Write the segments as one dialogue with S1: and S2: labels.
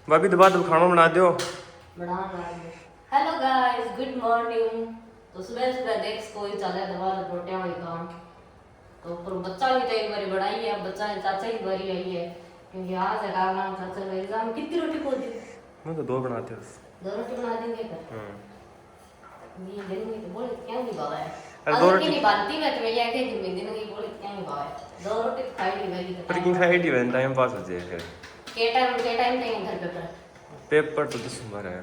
S1: भाभी दोबारा तुम खाना बना दो।
S2: Hello guys, good morning. तो सुबह सुबह देख कोई चले दोबारा रोटियां हुई काम। तो पर बच्चा भी तो एक बारी बढ़ाई है, बच्चा ने चाचा की बारी आई है क्योंकि आज है कालना चाचा का एग्जाम। कितनी रोटी को दी?
S1: मैं तो 2 बनाते बस।
S2: 2 रोटी बना देंगे कर। ये दिन में तो बोले क्या नहीं बाबा है।
S1: अरे 2
S2: अगर की
S1: रोटी
S2: नहीं बनती मैं तो भैया के दिन में दिन की बोले क्या नहीं बाबा है। 2 रोटी तो खाई नहीं गई
S1: पर किन खाई डी टाइम पास हो जाए फिर।
S2: के टाइम नहीं घर पे
S1: पेपर तो दिसंबर है।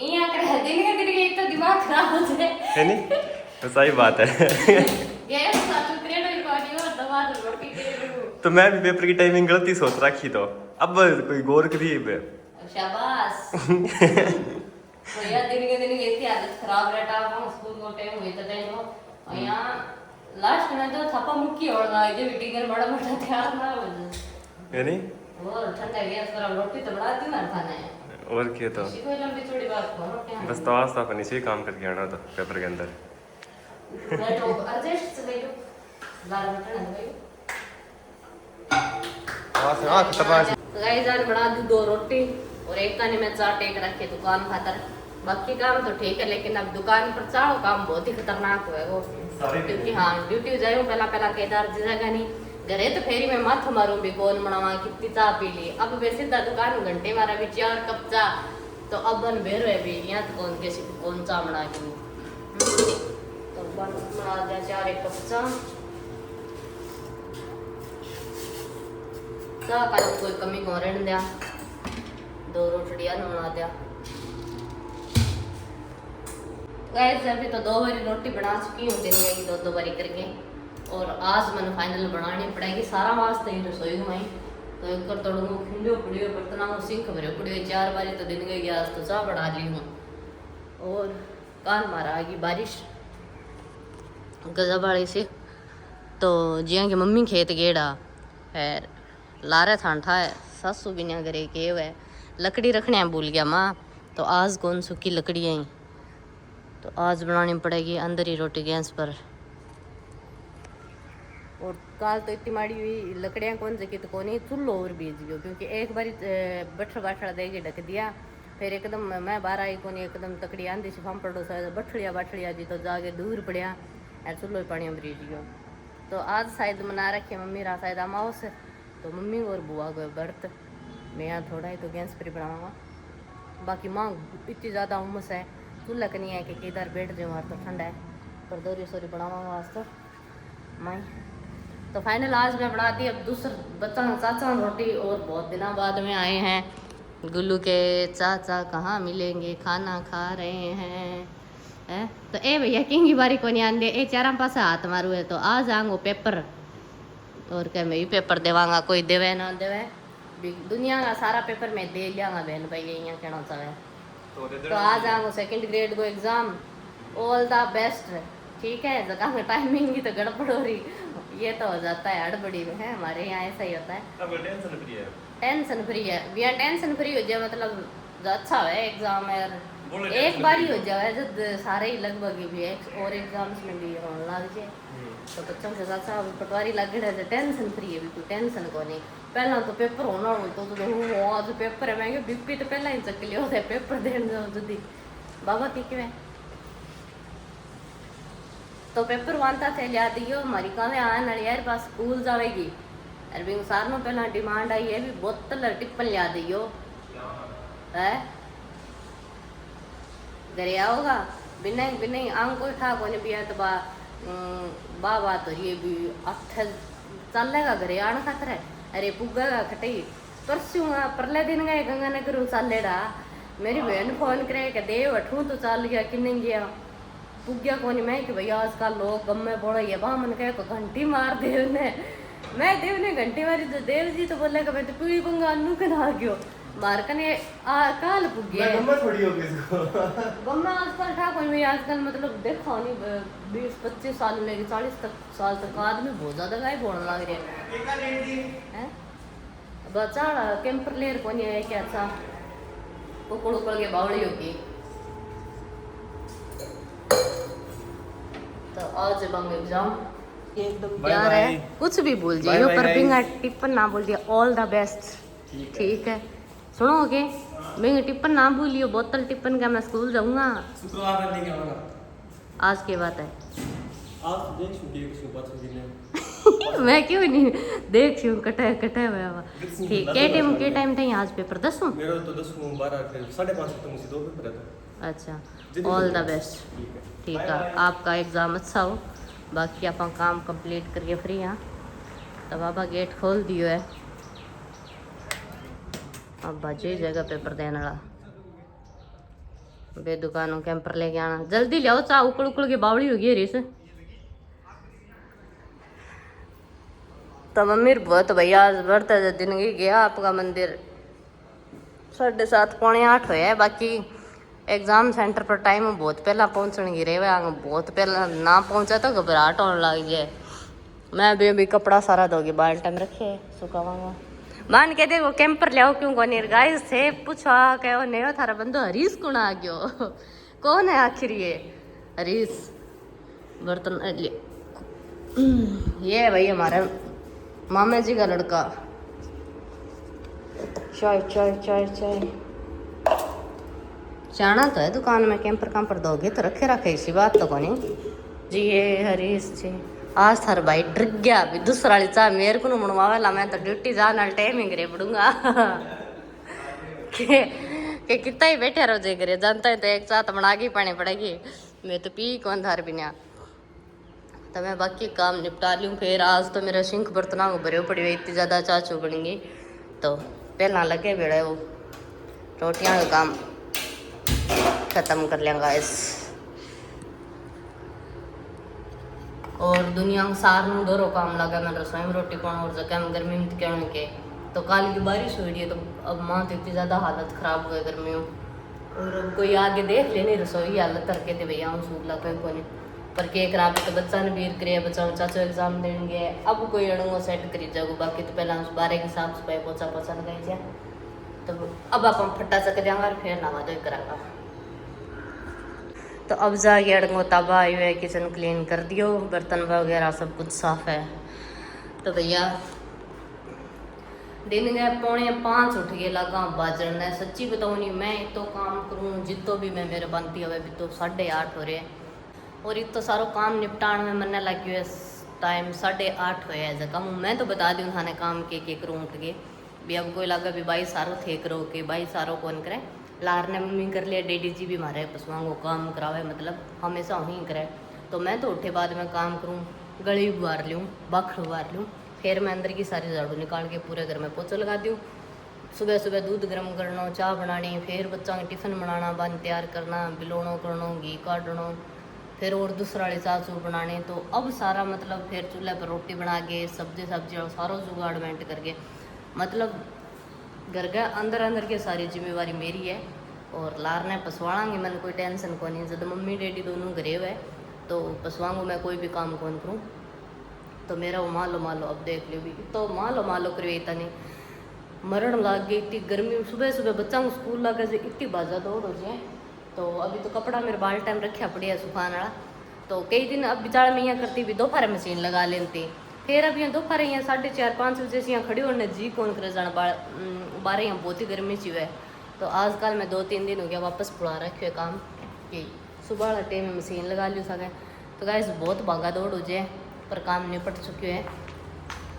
S2: यहाँ कर दिन के एक तो दिमाग खराब हो जाए
S1: है नहीं? तो सही बात है।
S2: गैस साथ क्रेड ही पानी और दवा रोटी के
S1: तो मैं भी पेपर की टाइमिंग गलती सोच रखी तो अब कोई गौर करी पे।
S2: शाबाश। तो यार दिन के इतनी हालत खराब रहता है स्कूल को टाइम हुई तो टाइम और यहाँ लास्ट में तो थप्पा मुक्की और ना ये टिकट बड़ा बड़ा तैयार ना हो
S1: है नहीं?
S2: और ठंडा गैस पर रोटी तो बढ़ाती ना खाना है
S1: और क्या तो
S2: कोई लंबी चौड़ी बात को रोटी
S1: बस तो आज तो अपन इसी काम करके आना था पेपर के अंदर।
S2: बैठो अर्जेस्ट से बैठो लाल बटन है भाई। तो गाइस आज बना दी 2 रोटी और एक काने में चाट एक रखे दुकान खातर। बाकी काम तो ठीक है लेकिन अब दुकान पर चाहो काम बहुत ही खतरनाक हुआ है वो क्योंकि हाँ ड्यूटी जाऊँ पहला केदार जगह नहीं घरे तो फेरी में माथ मारूं भी कौन बनावा कितनी चाह पी ली। अब वे सीधा दुकान घंटे मारा भी 4 कप चाह तो अब बन बेर है भी यहाँ तो कौन कैसी कौन चाह बना के तो बना दिया 4 एक कप चाह का कोई कमी को रहने दिया 2 रोटियां बना दिया। गाइस अभी तो 2 बारी रोटी बना चुकी हूँ दिन में 2 बारी करके और आज मैंने फाइनल बनानी पड़ेगी सारा वास्ते ही रसोई में तो एक कर तोड़ूंगा खुलियो पड़ियो बर्तना में सिंक भरे पड़ियो 4 बारी तो दिन गई आज तो चाह बढ़ा ली हूँ। और काल मारा आगी बारिश गजब वाली से तो जिया की मम्मी खेत गेड़ा है लारे थांठा है सासू भी नहीं करे के है लकड़ी रखने भूल गया माँ तो आज कौन सूखी लकड़ी आई तो आज बनानी पड़ेगी अंदर ही रोटी गैस पर। और काल तो इतनी माड़ी हुई लकड़ियाँ कौन से की तो कौन चूल्हो और बीज गयो क्योंकि एक बारी बठड़ बाठड़ा दे के ढक दिया फिर एकदम मैं बाहर आई कौन एकदम तकड़ी आंधी से फम पड़ो बठड़िया बाठड़िया जी तो जाके दूर पड़िया यार चूल्हो पानी में बीज गयो। तो आज शायद मना रखे मम्मी रा शायद अमावस तो मम्मी और बुआ को व्रत मैं यहाँ थोड़ा ही तो गैस पर ही बनाऊँगा। बाकी माँ इतनी ज़्यादा उमस है चूल्हा का नहीं है कि इधर बैठ जाऊँ तो ठंडा है पर 2 रसोई बनाऊँगा आज तो माई। तो फाइनल आज मैं बना दी अब दूसरा बच्चा चाचा रोटी और बहुत दिनों बाद में आए हैं गुल्लू के चाचा कहाँ मिलेंगे खाना खा रहे हैं तो ए भैया किंगी बारी को नहीं आंदे ए 4 पास हाथ मारू है तो आ जाऊंगो पेपर और क्या मैं भी पेपर देवांगा कोई देवे ना देवे दुनिया का सारा पेपर मैं दे लियाँगा बहन भाई यहाँ कहना चाहे तो आ जाऊंगो 2nd ग्रेड को एग्ज़ाम ऑल द बेस्ट ठीक है जगह में टाइमिंग की तो गड़बड़ हो रही ये तो हो जाता है हड़बड़ी में है हमारे यहाँ ऐसा ही होता है।
S1: अब टेंशन फ्री है
S2: भी टेंशन फ्री हो जाए मतलब जो अच्छा है एग्जाम है एक बार ही हो जाए जब सारे ही लगभग भी और एग्जाम्स में भी होने लग जाए तो बच्चों के साथ साथ पटवारी लगे रहे टेंशन फ्री है बिल्कुल टेंशन को नहीं। पहला तो पेपर होना हो तो आज पेपर है मैं बीपी तो पहला ही चक लिया होता है पेपर देने जाओ जल्दी बाबा ठीक है तो पेपर वांता थे लिया दियो हमारी कमें आने वाली यार पास स्कूल जाएगी अरबी सार नो पहला डिमांड आई है भी बोतल टिप्पन लिया दियो है घरे आओगा बिना बिना आंग कोई ठा को भी है तो बाबा तो ये भी अठ चलेगा घरे आने खातर है अरे पुगेगा खटे परसों परले दिन गए गंगानगर चलेड़ा मेरी बहन फोन करे कि देव अठू तो चल गया कि नहीं गया पुग्या कोनी मैं कि भैया आजकल लोग गम में बोलो ये बा मन कहे को घंटी मार देव ने मैं देव ने घंटी मारी तो देव जी तो बोले मैं तो पूरी बंगालू के ना गयो मार कने काल पुग्या
S1: गम्मा थोड़ी हो गई इसको
S2: गम्मा आजकल था कोई भी आजकल मतलब देखो नहीं 20-25 साल में 40 साल तक आदमी बहुत ज्यादा गायब होने लग रहे हैं बच्चा कैंपर लेर कोनी है क्या अच्छा उकड़ उकड़ के बावड़ी होगी तो आज बंग एग्जाम एकदम प्यार है कुछ भी बोल जाइए पर बिना टिप्पण ना बोल दिया ऑल द बेस्ट ठीक है सुनोगे मैं टिप्पन ना भूलियो, बोतल टिप्पन का मैं स्कूल जाऊंगा।
S3: शुक्रवार को लेके आऊंगा।
S2: आज की बात है।
S3: आप देख छुट्टी के ऊपर से गिरने
S2: मैं क्यों नहीं देख रही हूँ, कटा हुआ हुआ। ठीक, के टाइम था आज पेपर 10 हूँ।
S3: मेरा तो 10 12 5:30 तक मुझे 2 पेपर है।
S2: अच्छा, ऑल द बेस्ट। ठीक है, आपका एग्ज़ाम अच्छा हो। बाकी आप काम कंप्लीट करके फ्री हाँ। तो बाबा गेट खोल दियो है, अब बाजी जगह पेपर देने वाला बे दुकानों कैंपर लेके आना। जल्दी ले आओ, चाह उकड़ उकड़ के बावड़ी होगी रिस। तो मम्मी बहुत भैया बढ़ता दिन गया आपका मंदिर 7:30 पौने 8 होया है। बाकी एग्ज़ाम सेंटर पर टाइम बहुत पहला पहुँचने गिरे हुए, बहुत पहला ना पहुँचा तो घबराहट होने लग जाए। मैं भी कपड़ा सारा दोगी बाल्टी में रखे सुखावांगा। मान के देखो कैंपर ले आओ क्यों कोनी गाइस से पूछा कहो नहीं थारा बंदो हरीश कौन आ गयो कौन है आखिर ये हरीश बर्तन ये है भाई हमारे मामा जी का लड़का। चाय चाय चाय चाय जाना तो है दुकान में, कैंपर कैंपर दोगे तो रखे इसी बात तो कोनी जी। ये हरीश जी आज थार भाई डर गया भी दूसरा वाली चाह मेरे को मनवावेला, मैं तो ड्यूटी जाना टाइमिंग रे पड़ूंगा के कितना ही बैठे रहो जे करे जानता है तो एक चाह तो बना के पानी पड़ेगी। मैं तो पी कौन धार बिना तो मैं बाकी काम निपटा लूँ। फिर आज तो मेरा सिंक बर्तना को भरे पड़ी हुई इतनी ज़्यादा चाचू बनेंगी तो पहला लगे बेड़े वो रोटियाँ का काम ख़त्म कर लेंगा इस। और दुनिया में सार में दोनों काम लगा मैं रसोई में रोटी पाना और जगह में गर्मी में कहने के तो कल की बारिश हुई है तो अब माँ तो इतनी ज़्यादा हालत ख़राब हो गई गर्मी में। और अब कोई आगे देख लेनी रसोई हालत करके थे भैया सूख ला कोई कोई पर के खराब तो बच्चा ने बीर करे बच्चा चाचो एग्जाम देंगे अब कोई अड़ंगो सेट करी जाओ। बाकी तो पहला उस बारे की साफ सफाई पोछा पोछा लगाई जाए तो अब आप फटा सक जाएंगे और फिर नवा दो करागा। तो अब जाके अड़ंगो तबा आई हुए किचन क्लीन कर दियो, बर्तन वगैरह सब कुछ साफ है। तो भैया दिन गए 4:45 उठ गए लगा बाजन है। सच्ची बताऊँ नहीं मैं तो काम करूँ जितो भी मैं मेरे बनती है भी तो 8:30 हो रहे और इत तो सारो काम निपटान में मन लग गया टाइम 8:30 होया है जगह मैं तो बता दूँ थाने काम के करूँ उठ के भी अब कोई लगा भी भाई सारो थे करो के भाई सारो कौन करे लार ने मम्मी कर लिया डैडी जी भी मारे पशुओं को काम करावे मतलब हमेशा वहीं करे। तो मैं तो उठे बाद में काम करूँ गली उबार लूँ बखर उबार लूँ फिर मैं अंदर की सारी झाड़ू निकाल के पूरे घर में पोछा लगा दूँ। सुबह सुबह दूध गर्म करना चाय बनानी फिर बच्चों के टिफ़िन बनाना बन तैयार करना बिलोनो करना घी काटना फिर और दूसरा वाली चाचू बनाने। तो अब सारा मतलब फिर चूल्हे पर रोटी बना के सब्जी और सारा जुगाड़मेंट करके मतलब घर के अंदर के सारी जिम्मेवारी मेरी है। और लार ने पसवाएंगे मैंने कोई टेंशन को नहीं जब मम्मी डैडी दोनों घरे हुए तो पसवाऊँगा मैं कोई भी काम कौन करूँ तो मेरा वो मालो अब देख लो भी तो मालो करो इतना नहीं मरण लाग गई इतनी गर्मी सुबह सुबह बच्चा को स्कूल लगे से इतनी बाजा दौड़ हो जाए। तो अभी तो कपड़ा मेरे बाल टाइम रखा पड़िया सुखाने वाला तो कई दिन अब बेचारा मैं यहाँ करती भी दोपहर मशीन लगा लेती फिर अब यहाँ दोपहर यहाँ 4:30-5 बजे से यहाँ खड़ी होने जी कौन करे जाना बारह यहाँ बहुत ही गर्मी ची है। तो आजकल मैं 2-3 दिन हो गया वापस बुला रखे काम कि सुबह वाला टाइम में मशीन लगा ली सकें। तो गाइस बहुत भागा दौड़ हो जाए पर काम निपट चुके हैं।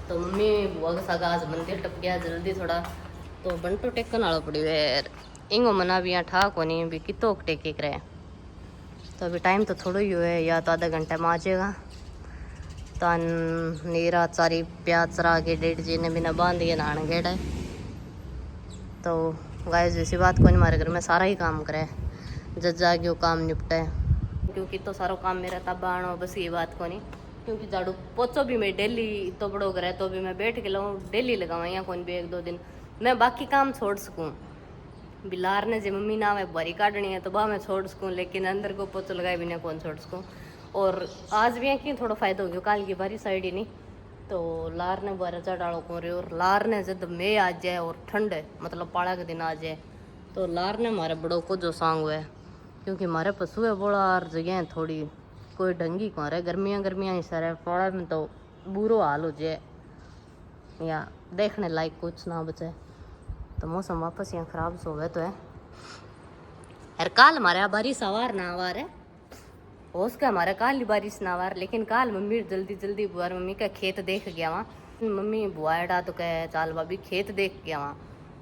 S2: तो मम्मी बुआ का सागा आज मंदिर टप गया जल्दी थोड़ा तो बंटो टेकन वाला पड़ी है यार इंगो मना भी यहाँ ठा को नहीं भी कितो टेके करे। तो अभी टाइम तो थोड़ा ही हुआ है या तो आधा घंटा में आ जाएगा। तन नीरा चारी प्याज चरा के डेढ़ जी ने बिना बांध के नहाने गेड़ा है। तो गाय जैसी बात को नहीं मारे घर में सारा ही काम करे जज जाके वो काम निपटे क्योंकि तो सारा काम मेरा तब आना बस ये बात को नहीं क्योंकि झाड़ू पोछो भी मैं डेली तो बड़ो करे तो भी मैं बैठ के लाऊँ डेली लगाऊँ यहाँ कौन भी 1-2 दिन मैं बाकी काम छोड़ सकूँ। बिलार ने जो मम्मी नाम है बारी काटनी है तो वह मैं छोड़ सकूँ लेकिन अंदर को पोछो लगाए बिना कौन छोड़ सकूँ। और आज भी यहाँ थोड़ा फ़ायदा हो गया काल की बारी साइड ही नहीं तो लार ने बारह चा डालो को रहे और लार ने जब मैं आ जाए और ठंड है मतलब पाला के दिन आ जाए तो लार ने हमारे बड़ों को जो सांग हुआ है क्योंकि हमारे पशु है बोला और जगह थोड़ी कोई ढंगी कौन रहे गर्मियाँ ही सारे पाला में तो बुरो हाल हो जाए या देखने लायक कुछ ना बचे। तो मौसम वापस यहाँ खराब सो गए तो है यार। काल हमारे यहाँ बारिश आवार ना आवार है, हो उसका हमारा काल ही बारिश ना आवार। लेकिन काल मम्मी जल्दी जल्दी बुआ मम्मी का खेत देख गया वहाँ। मम्मी बुआ डा तो कह चाल भाभी खेत देख गया वहाँ।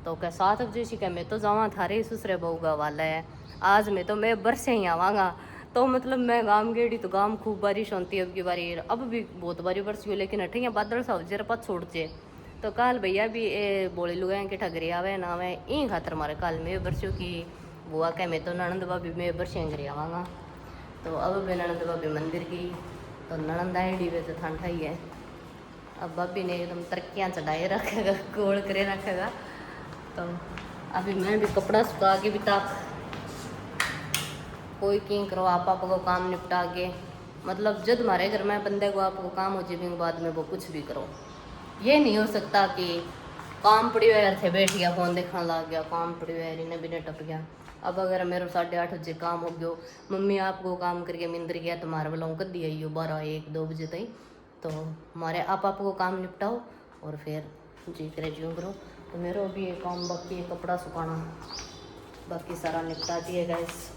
S2: तो कह 7 बजे सी कह मैं तो जावा थारे सुसरे बहुगा वाला है आज में तो मैं बरसे ही आवांगा। तो मतलब मैं गांव गेड़ी तो गांव खूब बारिश होती है अब की बारी, अब भी बहुत बारी बरसी हो। लेकिन अठिया बादल सा जरा पत छोड़ चे तो काल भैया भी ए बोले लुगाए के ठगरी आवे ना आवे ई खातर मारे काल में बरसियों की बुआ कह मैं तो ननंद भाभी में बरसे गरी आवांगा। तो अब मैं ननंद भाभी मंदिर गई तो ननंद आईडी वे तो ठंडा ही है। अब भाभी ने एकदम तरक्कियाँ चढ़ाए रखेगा गोल करे रखेगा। तो अभी मैं भी कपड़ा सुखा के भी ताप कोई की करो आप को काम निपटा के, मतलब जब हमारे घर में बंदे को आपको काम हो जाए के बाद में वो कुछ भी करो। ये नहीं हो सकता कि काम पड़ी हुआ थे बैठ गया फोन देखने लग गया, काम पड़ी हुआ इन्हें भी टप गया। अब अगर मेरे 8:30 बजे काम हो गयो, मम्मी आपको काम करके मिंदर गया तो मारे वालों कद दिया 12-1-2 बजे तक। तो हमारे आप को काम निपटाओ और फिर जी करे ज्यों करो। तो मेरा भी ये काम बाकी है कपड़ा सुखाना, बाकी सारा निपटा दिए गाइस।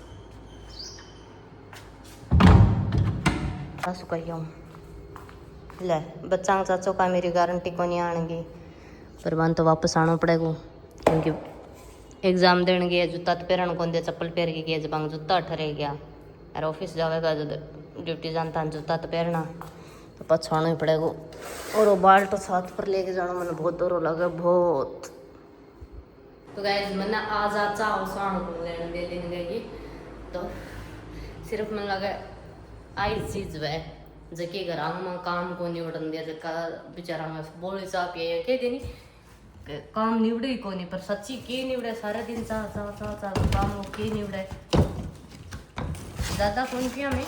S2: सुखाई हूँ ले बच्चा चाचो का मेरी गारंटी को नहीं आनेगी पर वन तो वापस आना पड़ेगा क्योंकि एग्जाम देने गया जूता तो पहन कौन दिया चप्पल पहन के गया जब जूता ठहरे गया यार ऑफिस जाएगा जब ड्यूटी जानता जूता तो पहनना तो पछाना ही पड़ेगा। और वो बाल तो साथ पर लेके जाना मैंने बहुत डर लगे बहुत। तो गाइस मैंने आज चाह स्वाण को लेने दे दिन गई तो सिर्फ मैंने लगा आई चीज वह जके घर में काम को नहीं उड़न दिया जका बेचारा में बोले चाह पिए कह देनी काम निवड़े ही को नहीं पर सच्ची के निवड़े सारा दिन चाह चाह चाह चाह काम हो के निवड़े ज़्यादा कौन पिया में।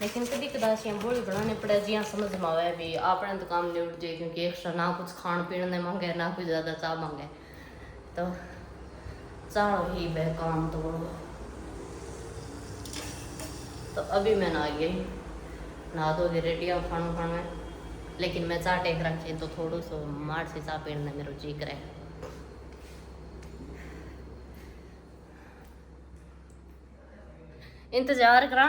S2: लेकिन कभी कदाचियाँ बोली बनाने पड़े जिया समझ में आवे भी अपने तो काम निवड़ जाए क्योंकि एक्स्ट्रा ना कुछ खान पीने ने मांगे ना कुछ ज़्यादा चाह मांगे तो चाह ही वह काम तो अभी मैं ना गई नहा धो के रेडी हूँ खाना खाना में। लेकिन मैं चाह टेक रखी तो थोड़ा सो मार से चाह पीने मेरे जी करे। इंतजार करा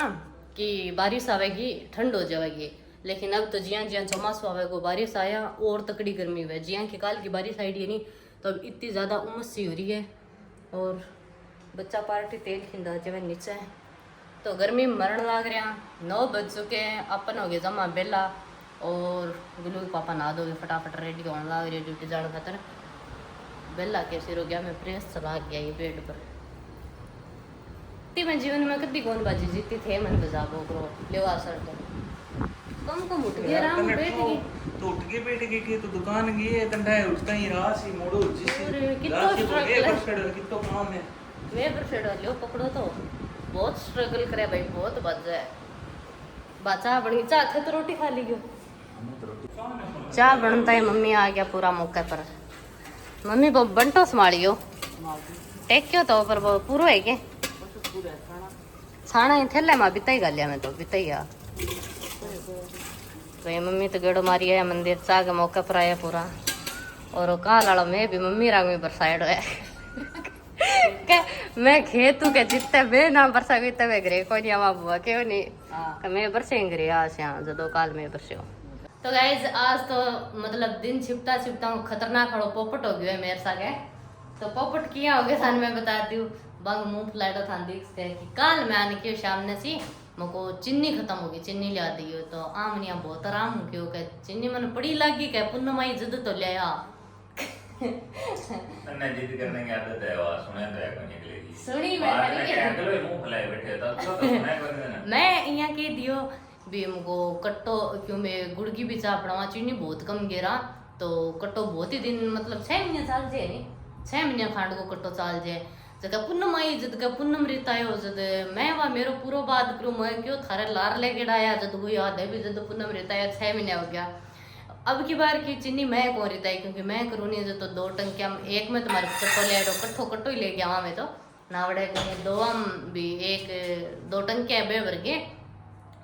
S2: कि बारिश आवेगी ठंड हो जाएगी, लेकिन अब तो जिया जिया चौमासो आवेगा बारिश आया और तकड़ी गर्मी हुई जिया की काल की बारिश आई है नहीं तो अब इतनी ज़्यादा उमस सी हो रही है। और बच्चा पार्टी तेल खिंदा जब नीचे तो गर्मी में मरण लाग रहा। 9 बज चुके हैं अपन हो गए जमा बेला और गुलू के पापा नहा दोगे फटाफट रेडी होने लग रही है ड्यूटी जाने खातर। बेला के सिर हो गया मैं प्रेस चला गया ये बेड पर। मैं जीवन में कभी कौन बाजी जीती थे मन बजा बो करो लेवा सर तो कम उठ गया राम बैठ गई
S4: तो उठ के बैठ गई कि तो दुकान गई है तंडा है उठता ही रास ही मोड़ो जिससे कितना काम है
S2: वे पर फेड़ लियो पकड़ो तो बहुत स्ट्रगल करे भाई बहुत बच जाए बचा बनी चाह थे तो रोटी खा ली चाह बनता है। मम्मी आ गया पूरा मौके पर मम्मी वो बंटो संभालियो टेक क्यों तो पर वो पूरा है के छाना ही थैले में बिता ही गालिया मैं तो बिता ही आ तो ये मम्मी तो गेड़ो मारी है मंदिर चाह के मौके पर आया पूरा। और काल वाला मैं भी मम्मी रंग में बरसाइड है मैं खेतू के जितने बे ना बरसा भी तब घरे कोई नहीं आवा बुआ क्यों नहीं मैं बरसे घरे आज यहाँ जदो काल में बरसे। तो गाइज आज तो मतलब दिन छिपता छिपता खतरनाक हड़ो पोपट हो गया मेरे साथ है। तो पोपट किया हो गया सान मैं बताती हूँ बंग मुंह फुलाइडो था देखते कि काल मैं आने की सामने सी मुझको चीनी खत्म हो गई चीनी लिया दी हो तो आमनिया बहुत आराम हो गया कह चीनी मन पड़ी लगी कह पुण्य माई जिद तो ले आ
S5: जिद करने की आदत है वो सुने तो है कोई निकलेगी
S2: सुनी
S5: मुंह फुलाए बैठे तो सुने कोई ना
S2: मैं यहाँ के दियो भी मुझको कट्टो क्यों मैं गुड़ की भी चाह पड़ावा चीनी बहुत कम गिरा तो कट्टो बहुत ही दिन मतलब 6 महीने चाल जाए नहीं 6 महीने खांड को कट्टो चाल जाए जगह पुन्नम आई जद पुन्नम रीता हो जद मैं वह मेरो पूरा बात करूँ मैं क्यों थारे लार लेके डाया जद वो याद है भी जद पुन्नम रीता है 6 महीने हो गया। अब की बार की चीनी मैं कौन रीता है क्योंकि मैं करूँ नहीं जो तो 2 टंकियाँ एक में तुम्हारे कट्टो ले आए कट्ठो ही ले गया वहाँ में तो नावड़े दो भी 1-2 टंकियाँ बे भर के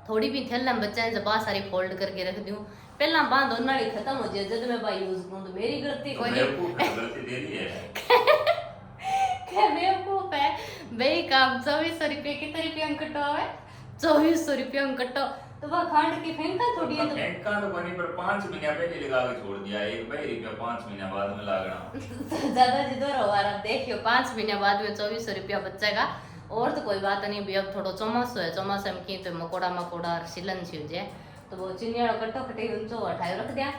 S2: थोड़ी भी थैला में बच्चा जब बहुत सारी फोल्ड करके रख दूँ पहला बांध खत्म हो जाए जब मैं भाई यूज करूँ तो मेरी गलती कोई नहीं बेवकूफ है भाई काम 2400 रुपये कितने रुपये कटो है 2400 रुपये कटो तो वह खांड की फेंका थोड़ी है तो
S5: फेंका तो बनी पर 5 महीने पहले लगा के छोड़ दिया एक भाई रुपया 5 महीने बाद में लागना
S2: ज्यादा जिधर हो रहा देखियो 5 महीने बाद में 2400 रुपया बचेगा और तो कोई बात नहीं भी अब थोड़ो चौमासो है चौमासे में की तो मकोड़ा मकोड़ा और सिलन सी हो जाए तो वो चिनिया कट्टो खटे ऊंचो हटायो रख दिया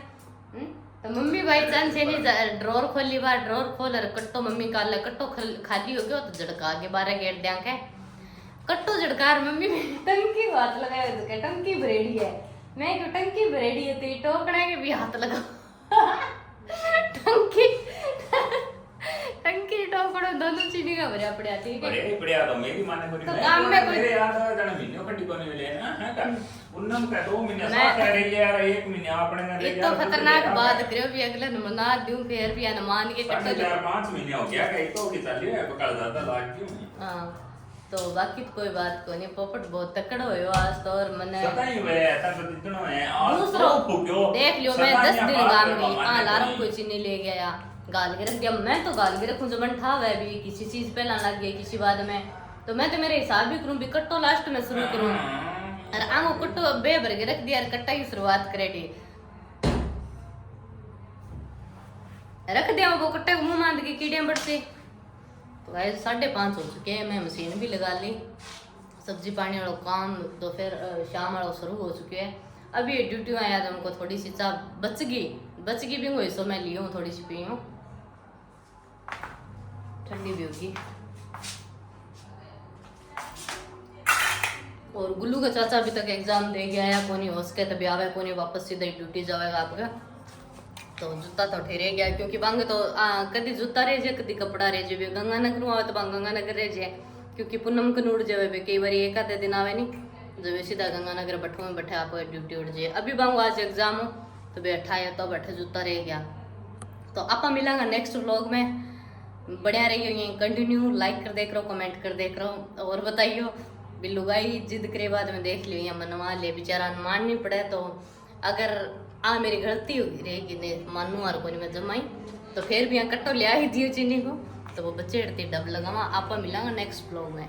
S2: तो मम्मी बाई चांस है नहीं ड्रॉर खोली बार ड्रॉर खोल और कट्टो मम्मी काले कट्टो खाली हो गयो तो झड़का के बारे गेट दिया के कट्टो झड़कार मम्मी टंकी को हाथ लगाया तो क्या टंकी भरेड़ी है मैं क्यों टंकी भरेड़ी है तो टोकने के भी हाथ लगा टंकी टंकी टोकड़ो दोनों चीनी का भरा पड़ा ठीक है
S5: बड़े बढ़िया तो मेरी माने को
S2: तो काम में कोई
S5: मेरे याद है जने महीने खट्टी कोनी मिले ना है का उन्नम का 2 महीने साथ रह गए यार 1 महीने आपने ने
S2: ये तो खतरनाक बात करो भी अगले मना दूं फिर भी अनुमान के कट्टो
S5: 4-5 महीने हो गया कहीं तो की चल है पकड़ ज्यादा लाग क्यों
S2: हां तो बाकी तो कोई बात को नहीं पोपट बहुत तकड़ो होयो आज तो और मने
S5: पता ही वे ऐसा तो इतना है आज
S2: दूसरो
S5: तो फूक्यो
S2: देख लियो मैं 10 दिन गाम गई अलार्म कोई चीनी ले गया गाल के रख दिया मैं तो गाल के रखूं जब ठा वह भी किसी चीज पहला लग गई किसी बाद में तो मैं तो मेरे हिसाब भी करूं भी कट्टो लास्ट में शुरू करूं और आंगो कट्टो बे भर के रख दिया और कट्टा की शुरुआत करेगी रख दिया वो कट्टे को मुंह मांद के कीड़े बढ़ते तो भाई 5:30 हो चुके हैं मैं मशीन भी लगा ली सब्जी पानी वाला काम तो फिर शाम वाला शुरू हो चुके हैं अभी ड्यूटी आया तो उनको थोड़ी सी चाह बच गई भी हुई सो मैं ली हूँ थोड़ी सी पी हूँ ठंडी भी होगी और गुल्लू का चाचा अभी तक एग्जाम दे गया है कोनी हो सके तभी आवे कोनी वापस सीधा ड्यूटी जाएगा आपका तो जूता तो ठहरे गया क्योंकि बांग तो कभी जूता रह जाए कभी कपड़ा रह जाए गंगानगर आवे तो बांग गंगानगर रह जाए क्योंकि पूनम को उड़ जावे कई बार एक आधे दिन आवे नहीं जब सीधा गंगानगर बैठो में बैठे आप ड्यूटी उड़ जाए अभी बांग आज एग्जाम हो तो बैठा है तो बैठे जूता रह गया तो आप मिलांगा नेक्स्ट व्लॉग में बढ़िया रहियो ये कंटिन्यू लाइक कर देख रहो कमेंट कर देख रहो और बताइयो बिल्लू गाई जिद करे बाद में देख लियो या मनवा ले बेचारा मान नहीं पड़े तो अगर मेरी गलती होगी रहेगी ने मानू और को मैं जमाई तो फिर भी यहाँ कट्टो ले आई दियो चीनी को तो वो बच्चे डब लगावा आप मिलांगा नेक्स्ट व्लॉग में।